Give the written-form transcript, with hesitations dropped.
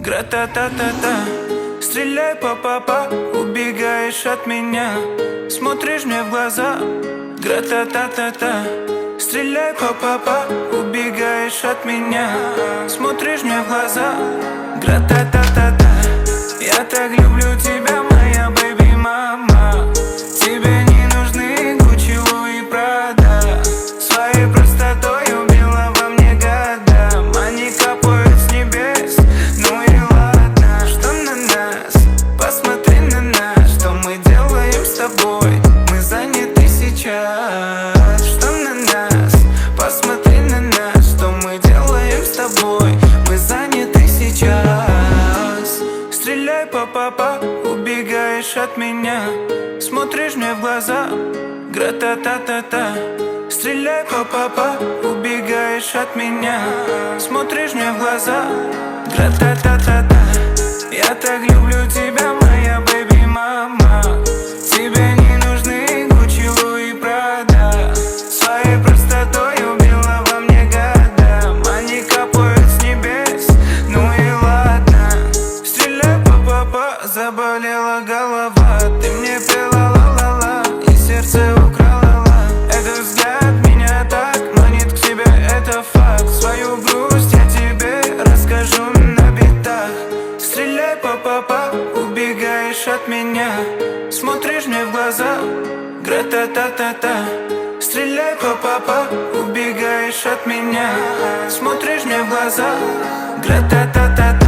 Гра-та-та-та-та. Стреляй, па-па-па, убегаешь от меня, смотришь мне в глаза. Гра-та-та-та-та. Стреляй, па-па-па, убегаешь от меня, смотришь мне в глаза. Гра-та-та-та-та. Я так люблю тебя, моя бэби-мама. Тебе не нужны Гуччи, Луи, Прада. Своей простотой убила во мне года. Они капают с небес, ну и ладно. Что на нас? Посмотри на нас. Что мы делаем с тобой? Мы заняты сейчас. Что на нас? Посмотри на нас. Что мы делаем с тобой? Мы заняты сейчас. Стреляй, па-па-па, убегаешь от меня, смотришь мне в глаза. Гра-та-та-та-та. Стреляй, па-па-па, убегаешь от меня, смотришь мне в глаза. Гра-та-та-та-та. Я так люблю тебя, моя бэби-мама. Тебе не нужны Гуччи, Луи, Прада. Своей простотой убила во мне года. Они капают с небес, ну и ладно. Стреляй, па-па-па, заболела голова. Ты мне пела ла-ла-ла и сердце украла. Этот взгляд меня так манит к себе, это факт. Свою грусть я тебе расскажу на битах. Стреляй, па-па-па, убегаешь от меня, смотришь мне в глаза. Гра-та-та-та-та. Стреляй, па-па-па, убегаешь от меня, смотришь мне в глаза. Гра-та-та-та-та.